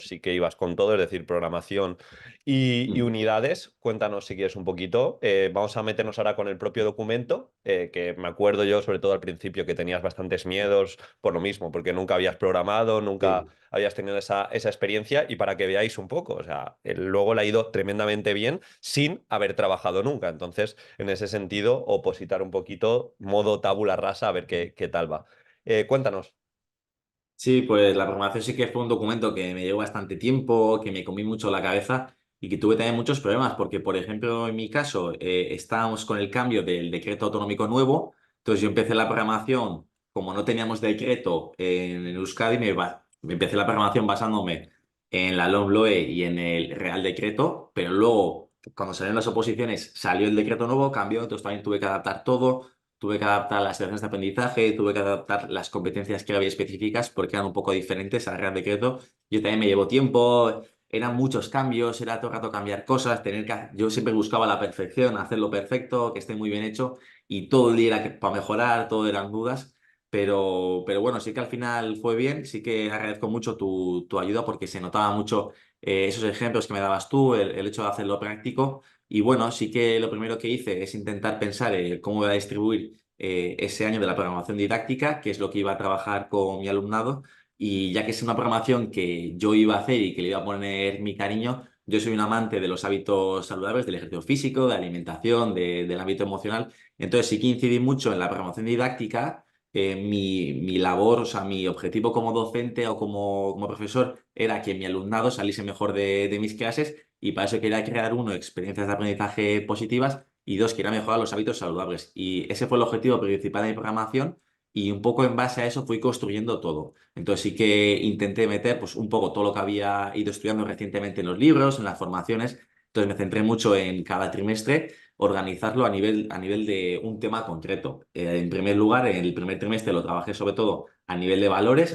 sí que ibas con todo, es decir, programación y Mm. unidades. Cuéntanos si quieres un poquito. Vamos a meternos ahora con el propio documento, que me acuerdo yo, sobre todo al principio, que tenías bastantes miedos por lo mismo, porque nunca habías programado, nunca Sí. habías tenido esa experiencia y para que veáis un poco, o sea, luego le ha ido tremendamente bien sin haber trabajado nunca. Entonces, en ese sentido, opositar un poquito, modo tabula rasa, a ver qué tal va. Cuéntanos. Sí, pues la programación sí que fue un documento que me llevó bastante tiempo, que me comí mucho la cabeza y que tuve también muchos problemas, porque, por ejemplo, en mi caso, estábamos con el cambio del decreto autonómico nuevo, entonces yo empecé la programación, como no teníamos decreto en Euskadi, me empecé la programación basándome en la LOMLOE y en el Real Decreto, pero luego, cuando salieron las oposiciones, salió el decreto nuevo, cambió, entonces también tuve que adaptar todo. Tuve que adaptar las estrategias de aprendizaje, tuve que adaptar las competencias que había específicas porque eran un poco diferentes al Real Decreto. Yo también me llevo tiempo, eran muchos cambios, era todo el rato cambiar cosas, yo siempre buscaba la perfección, hacerlo perfecto, que esté muy bien hecho y todo el día era para mejorar, todo eran dudas. Pero bueno, sí que al final fue bien, sí que agradezco mucho tu ayuda porque se notaba mucho esos ejemplos que me dabas tú, el hecho de hacerlo práctico. Y bueno, sí que lo primero que hice es intentar pensar cómo voy a distribuir ese año de la programación didáctica, que es lo que iba a trabajar con mi alumnado. Y ya que es una programación que yo iba a hacer y que le iba a poner mi cariño, yo soy un amante de los hábitos saludables, del ejercicio físico, de alimentación, del ámbito emocional. Entonces sí que incidí mucho en la programación didáctica. Mi labor, o sea, mi objetivo como docente o como profesor era que mi alumnado saliese mejor de mis clases y para eso quería crear, uno, experiencias de aprendizaje positivas y dos, quería mejorar los hábitos saludables. Y ese fue el objetivo principal de mi programación y un poco en base a eso fui construyendo todo. Entonces sí que intenté meter pues un poco todo lo que había ido estudiando recientemente en los libros, en las formaciones. Entonces me centré mucho en cada trimestre organizarlo a nivel de un tema concreto. En primer lugar, en el primer trimestre lo trabajé sobre todo a nivel de valores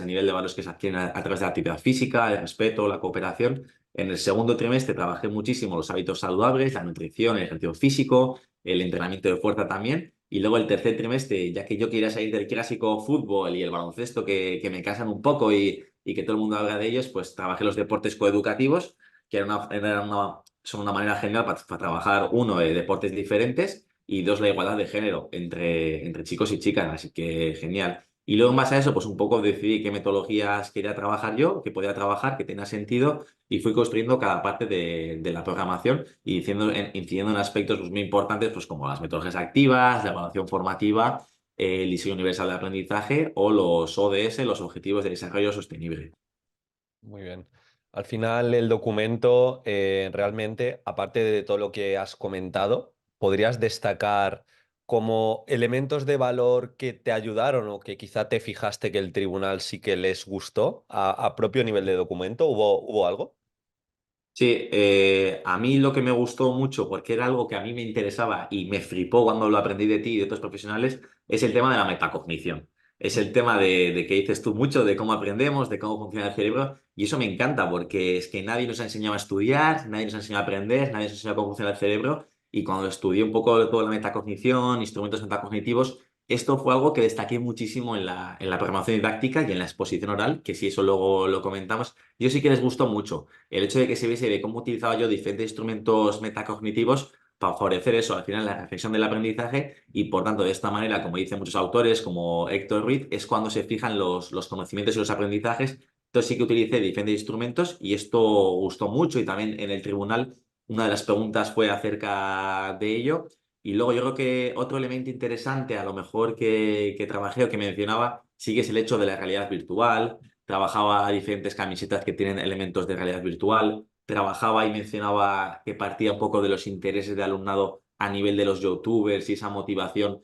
que se adquieren a través de la actividad física, el respeto, la cooperación. En el segundo trimestre trabajé muchísimo los hábitos saludables, la nutrición, el ejercicio físico, el entrenamiento de fuerza también. Y luego el tercer trimestre, ya que yo quería salir del clásico fútbol y el baloncesto que me casan un poco y que todo el mundo habla de ellos, pues trabajé los deportes coeducativos, que son una manera genial para trabajar, uno, deportes diferentes y dos, la igualdad de género entre chicos y chicas. Así que genial. Y luego en base a eso, pues un poco decidí qué metodologías quería trabajar yo, que podía trabajar, que tenía sentido y fui construyendo cada parte de la programación y incidiendo en aspectos pues, muy importantes pues, como las metodologías activas, la evaluación formativa, el diseño universal de aprendizaje o los ODS, los Objetivos de Desarrollo Sostenible. Muy bien. Al final, el documento, realmente, aparte de todo lo que has comentado, ¿podrías destacar como elementos de valor que te ayudaron o que quizá te fijaste que el tribunal sí que les gustó a propio nivel de documento? ¿Hubo algo? Sí, a mí lo que me gustó mucho, porque era algo que a mí me interesaba y me flipó cuando lo aprendí de ti y de otros profesionales, es el tema de la metacognición. Es Mm. el tema de que dices tú mucho, de cómo aprendemos, de cómo funciona el cerebro, y eso me encanta, porque es que nadie nos ha enseñado a estudiar, nadie nos ha enseñado a aprender, nadie nos ha enseñado cómo funciona el cerebro, y cuando estudié un poco toda la metacognición, instrumentos metacognitivos, esto fue algo que destaqué muchísimo en la programación didáctica y en la exposición oral, que si eso luego lo comentamos, yo sí que les gustó mucho el hecho de que se viese de cómo utilizaba yo diferentes instrumentos metacognitivos para favorecer eso, al final la reflexión del aprendizaje y por tanto de esta manera, como dicen muchos autores como Héctor Ruiz, es cuando se fijan los conocimientos y los aprendizajes. Entonces sí que utilicé diferentes instrumentos y esto gustó mucho y también en el tribunal una de las preguntas fue acerca de ello. Y luego yo creo que otro elemento interesante a lo mejor que trabajé o que mencionaba sí que es el hecho de la realidad virtual. Trabajaba diferentes camisetas que tienen elementos de realidad virtual, trabajaba y mencionaba que partía un poco de los intereses del alumnado a nivel de los youtubers y esa motivación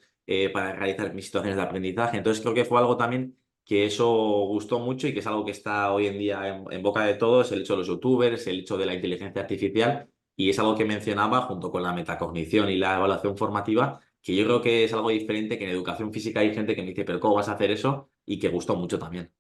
para realizar mis situaciones de aprendizaje. Entonces creo que fue algo también que eso gustó mucho y que es algo que está hoy en día en boca de todos, el hecho de los youtubers, el hecho de la inteligencia artificial y es algo que mencionaba junto con la metacognición y la evaluación formativa, que yo creo que es algo diferente, que en educación física hay gente que me dice, pero ¿cómo vas a hacer eso? Y que gustó mucho también.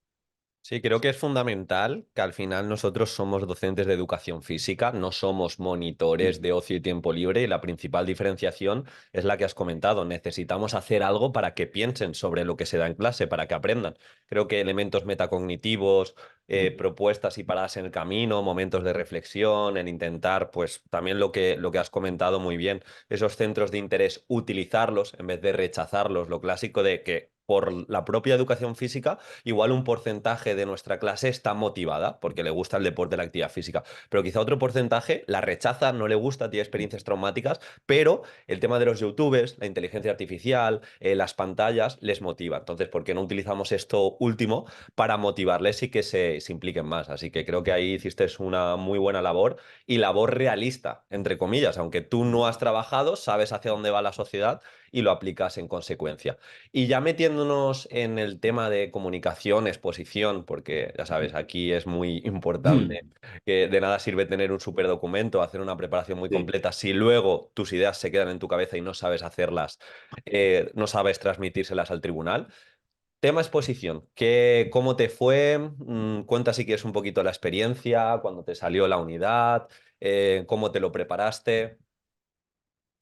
Sí, creo que es fundamental que al final nosotros somos docentes de educación física, no somos monitores Mm, de ocio y tiempo libre y la principal diferenciación es la que has comentado. Necesitamos hacer algo para que piensen sobre lo que se da en clase, para que aprendan. Creo que elementos metacognitivos, mm, propuestas y paradas en el camino, momentos de reflexión, el intentar, pues también lo que has comentado muy bien, esos centros de interés, utilizarlos en vez de rechazarlos, lo clásico de que por la propia educación física igual un porcentaje de nuestra clase está motivada porque le gusta el deporte, la actividad física, pero quizá otro porcentaje la rechaza, no le gusta, tiene experiencias traumáticas, pero el tema de los YouTubers, la inteligencia artificial, las pantallas, les motiva. Entonces, ¿por qué no utilizamos esto último para motivarles y que se impliquen más? Así que creo que ahí hiciste una muy buena labor y labor realista, entre comillas, aunque tú no has trabajado, sabes hacia dónde va la sociedad y lo aplicas en consecuencia. Y ya metiéndonos en el tema de comunicación, exposición, porque ya sabes, aquí es muy mm. importante que de nada sirve tener un superdocumento, hacer una preparación muy Sí. completa, si luego tus ideas se quedan en tu cabeza y no sabes hacerlas, no sabes transmitírselas al tribunal. Tema exposición, ¿cómo te fue? Cuenta si quieres un poquito la experiencia, cuando te salió la unidad, cómo te lo preparaste.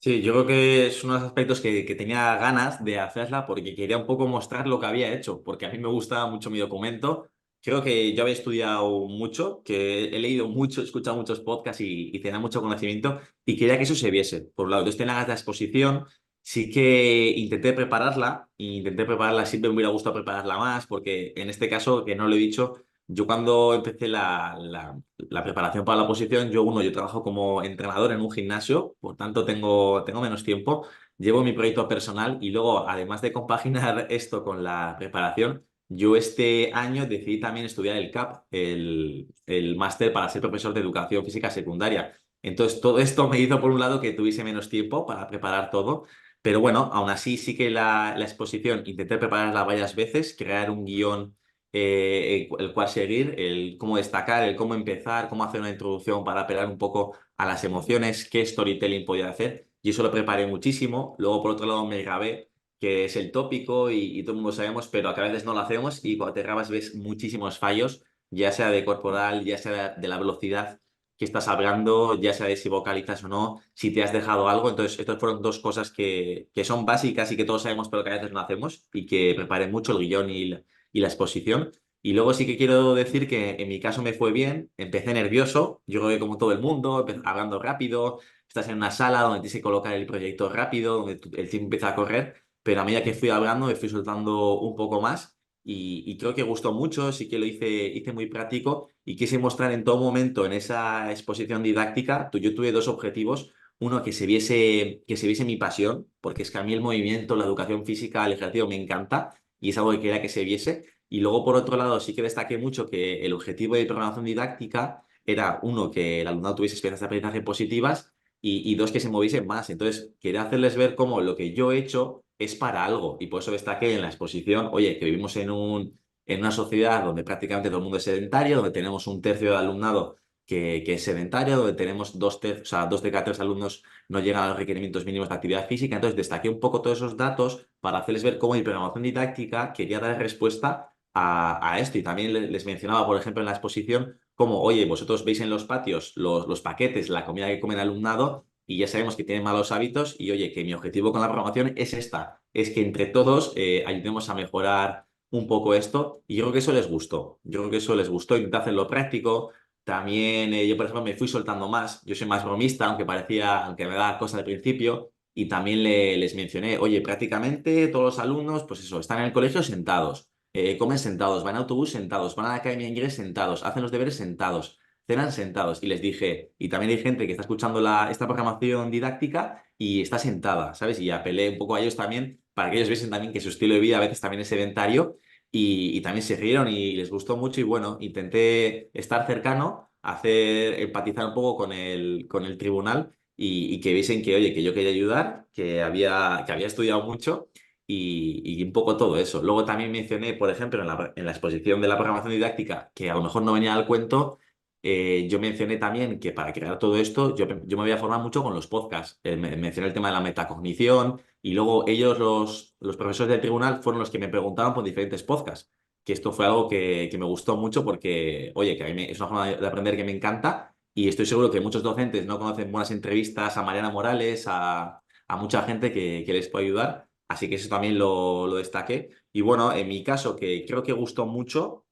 Sí, yo creo que es uno de los aspectos que tenía ganas de hacerla porque quería un poco mostrar lo que había hecho, porque a mí me gusta mucho mi documento. Creo que yo había estudiado mucho, que he leído mucho, he escuchado muchos podcasts y tenía mucho conocimiento y quería que eso se viese. Por un lado, entonces tenía ganas de la exposición, sí que intenté prepararla, siempre me hubiera gustado prepararla más, porque en este caso, que no lo he dicho, yo cuando empecé la preparación para la oposición, yo trabajo como entrenador en un gimnasio, por tanto tengo menos tiempo, llevo mi proyecto personal y luego, además de compaginar esto con la preparación, yo este año decidí también estudiar el CAP, el máster para ser profesor de educación física secundaria. Entonces, todo esto me hizo, por un lado, que tuviese menos tiempo para preparar todo, pero bueno, aún así sí que la exposición intenté prepararla varias veces, crear un guión el cual seguir, el cómo destacar, el cómo empezar, cómo hacer una introducción para apelar un poco a las emociones, qué storytelling podía hacer. Y eso lo preparé muchísimo. Luego, por otro lado, me grabé, que es el tópico y todo el mundo sabemos, pero que a veces no lo hacemos y cuando te grabas ves muchísimos fallos, ya sea de corporal, ya sea de la velocidad que estás hablando, ya sea de si vocalizas o no, si te has dejado algo. Entonces, estas fueron dos cosas que son básicas y que todos sabemos, pero que a veces no hacemos y que preparé mucho el guión y la exposición. Y luego sí que quiero decir que en mi caso me fue bien, empecé nervioso, yo creo que como todo el mundo, hablando rápido, estás en una sala donde tienes que colocar el proyecto rápido, donde el tiempo empieza a correr, pero a medida que fui hablando me fui soltando un poco más y creo que gustó mucho, sí que lo hice muy práctico y quise mostrar en todo momento en esa exposición didáctica, yo tuve dos objetivos. Uno, que se viese mi pasión, porque es que a mí el movimiento, la educación física, el ejercicio me encanta y es algo que quería que se viese. Y luego, por otro lado, sí que destaqué mucho que el objetivo de programación didáctica era, uno, que el alumnado tuviese experiencias de aprendizaje positivas y dos, que se moviesen más. Entonces, quería hacerles ver cómo lo que yo he hecho es para algo. Y por eso destaqué en la exposición, oye, que vivimos en una sociedad donde prácticamente todo el mundo es sedentario, donde tenemos un tercio de alumnado que es sedentario, donde tenemos o sea, 2 de cada 3 alumnos no llegan a los requerimientos mínimos de actividad física. Entonces, destaqué un poco todos esos datos para hacerles ver cómo mi programación didáctica quería dar respuesta a esto. Y también les mencionaba, por ejemplo, en la exposición, como, oye, vosotros veis en los patios los paquetes, la comida que come el alumnado, y ya sabemos que tienen malos hábitos, y oye, que mi objetivo con la programación es esta, es que entre todos ayudemos a mejorar un poco esto, y yo creo que eso les gustó. Yo creo que eso les gustó, intenté hacerlo práctico. También yo, por ejemplo, me fui soltando más. Yo soy más bromista, aunque me da cosa al principio. Y también les mencioné, oye, prácticamente todos los alumnos, pues eso, están en el colegio sentados, comen sentados, van en autobús sentados, van a la academia de inglés sentados, hacen los deberes sentados, cenan sentados. Y les dije, y también hay gente que está escuchando esta programación didáctica y está sentada, ¿sabes? Y apelé un poco a ellos también para que ellos viesen también que su estilo de vida a veces también es sedentario y también se rieron y les gustó mucho y bueno, intenté estar cercano, empatizar un poco con el tribunal y que viesen que, oye, que yo quería ayudar, que había estudiado mucho y un poco todo eso. Luego también mencioné, por ejemplo, en la exposición de la programación didáctica, que a lo mejor no venía al cuento, yo mencioné también que para crear todo esto yo me voy a formar mucho con los podcasts. Mencioné el tema de la metacognición y luego ellos, los profesores del tribunal, fueron los que me preguntaban por diferentes podcasts. que esto fue algo que me gustó mucho porque, oye, que a mí es una forma de aprender que me encanta y estoy seguro que muchos docentes no conocen buenas entrevistas a Mariana Morales, a mucha gente que les puede ayudar, así que eso también lo destaqué. Y bueno, en mi caso, que creo que gustó mucho,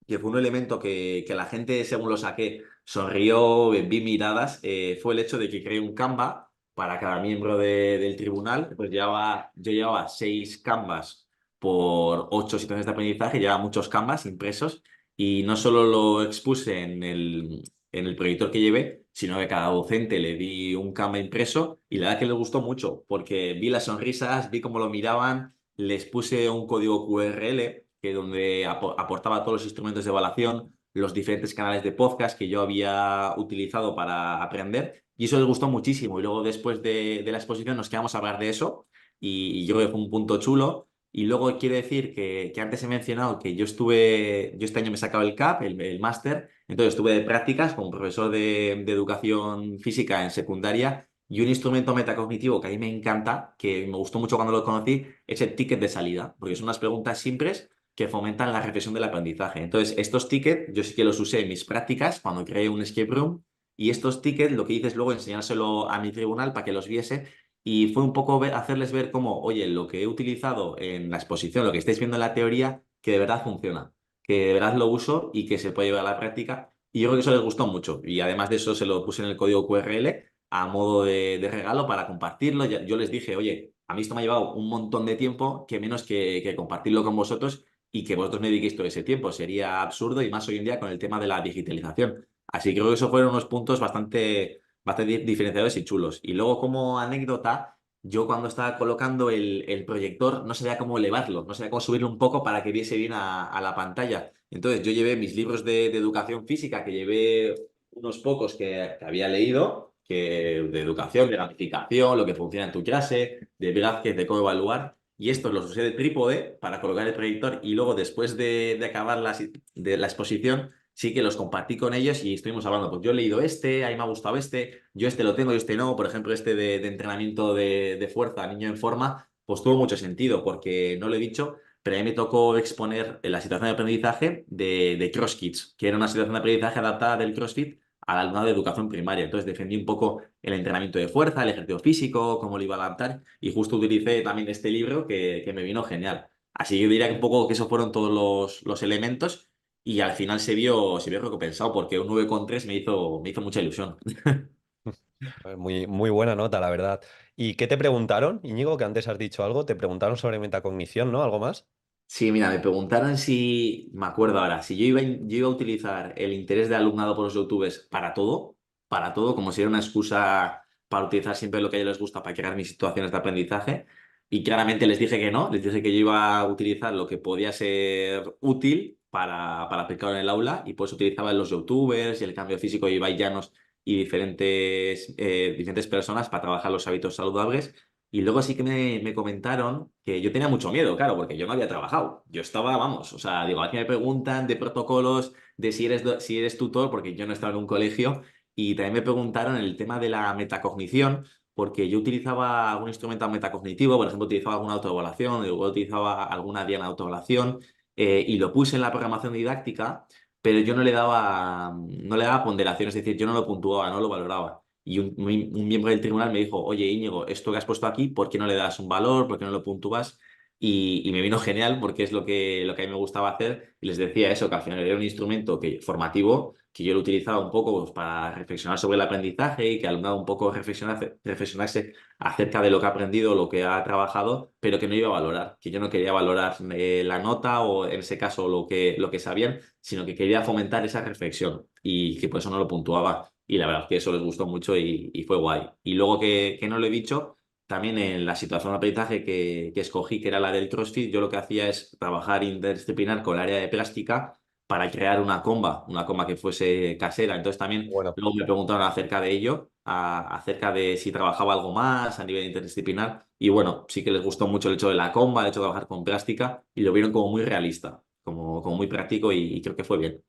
que fue un elemento que la gente, según lo saqué, sonrió, vi miradas, fue el hecho de que creé un Canva para cada miembro del tribunal. Pues yo llevaba 6 Canvas por 8 situaciones de aprendizaje, llevaba muchos Canvas impresos y no solo lo expuse en el proyector que llevé, sino que cada docente le di un Canva impreso y la verdad que les gustó mucho porque vi las sonrisas, vi cómo lo miraban, les puse un código QRL que donde aportaba todos los instrumentos de evaluación, los diferentes canales de podcast que yo había utilizado para aprender y eso les gustó muchísimo. Y luego después de la exposición nos quedamos a hablar de eso y yo creo que fue un punto chulo. Y luego quiero decir que antes he mencionado que yo este año me he sacado el CAP, el máster, entonces estuve de prácticas como profesor de educación física en secundaria y un instrumento metacognitivo que a mí me encanta, que me gustó mucho cuando lo conocí, es el ticket de salida, porque son unas preguntas simples que fomentan la reflexión del aprendizaje. Entonces, estos tickets yo sí que los usé en mis prácticas cuando creé un escape room y estos tickets lo que hice es luego enseñárselo a mi tribunal para que los viese y fue un poco hacerles ver cómo, oye, lo que he utilizado en la exposición, lo que estáis viendo en la teoría, que de verdad funciona, que de verdad lo uso y que se puede llevar a la práctica. Y yo creo que eso les gustó mucho. Y además de eso se lo puse en el código QRL a modo de regalo para compartirlo. Yo les dije, oye, a mí esto me ha llevado un montón de tiempo, que menos que compartirlo con vosotros y que vosotros me dediquéis todo ese tiempo. Sería absurdo y más hoy en día con el tema de la digitalización. Así que creo que esos fueron unos puntos bastante diferenciadores y chulos. Y luego como anécdota, yo cuando estaba colocando el proyector no sabía cómo elevarlo, no sabía cómo subirlo un poco para que viese bien a la pantalla. Entonces yo llevé mis libros de educación física, que llevé unos pocos que había leído, de educación, de gamificación, lo que funciona en tu clase, de Velázquez, de cómo evaluar. Y estos los usé de trípode para colocar el proyector y luego después de acabar de la exposición sí que los compartí con ellos y estuvimos hablando. Pues yo he leído este, a mí me ha gustado este, yo este lo tengo y este no. Por ejemplo, este de entrenamiento de fuerza, niño en forma, pues tuvo mucho sentido porque no lo he dicho, pero a mí me tocó exponer la situación de aprendizaje de CrossKids, que era una situación de aprendizaje adaptada del CrossFit al alumnado de educación primaria. Entonces defendí un poco el entrenamiento de fuerza, el ejercicio físico, cómo lo iba a adaptar y justo utilicé también este libro que me vino genial. Así que yo diría que un poco que esos fueron todos los elementos y al final se vio recompensado porque un 9,3 me hizo mucha ilusión. Muy, muy buena nota, la verdad. ¿Y qué te preguntaron, Íñigo, que antes has dicho algo? ¿Te preguntaron sobre metacognición, ¿no? ¿Algo más? Sí, mira, me preguntaron si, me acuerdo ahora, si yo iba a utilizar el interés de alumnado por los youtubers para todo, como si era una excusa para utilizar siempre lo que a ellos les gusta para crear mis situaciones de aprendizaje. Y claramente les dije que no, les dije que yo iba a utilizar lo que podía ser útil para aplicarlo en el aula y pues utilizaba los youtubers y el cambio físico de Ibai Llanos y diferentes personas para trabajar los hábitos saludables. Y luego sí que me comentaron que yo tenía mucho miedo, claro, porque yo no había trabajado. Yo estaba, vamos, o sea, digo, aquí me preguntan de protocolos, de si eres tutor, porque yo no estaba en un colegio, y también me preguntaron el tema de la metacognición, porque yo utilizaba algún instrumento metacognitivo, por ejemplo, utilizaba alguna autoevaluación, luego utilizaba alguna diana de autoevaluación, y lo puse en la programación didáctica, pero yo no le daba ponderación, es decir, yo no lo puntuaba, no lo valoraba. Y un miembro del tribunal me dijo, oye Íñigo, esto que has puesto aquí, ¿por qué no le das un valor? ¿Por qué no lo puntúas? Y me vino genial porque es lo que a mí me gustaba hacer. Y les decía eso, que al final era un instrumento formativo, que yo lo utilizaba un poco pues, para reflexionar sobre el aprendizaje y que al alumnado un poco reflexionase acerca de lo que ha aprendido, lo que ha trabajado, pero que no iba a valorar, que yo no quería valorar la nota o en ese caso lo que sabían, sino que quería fomentar esa reflexión y que por eso no lo puntuaba. Y la verdad es que eso les gustó mucho y fue guay. Y luego que no lo he dicho, también en la situación de aprendizaje que escogí, que era la del CrossFit, yo lo que hacía es trabajar interdisciplinar con el área de plástica para crear una comba que fuese casera. Entonces también Bueno. luego me preguntaron acerca de ello, acerca de si trabajaba algo más a nivel interdisciplinar. Y bueno, sí que les gustó mucho el hecho de la comba, el hecho de trabajar con plástica y lo vieron como muy realista, como muy práctico y creo que fue bien.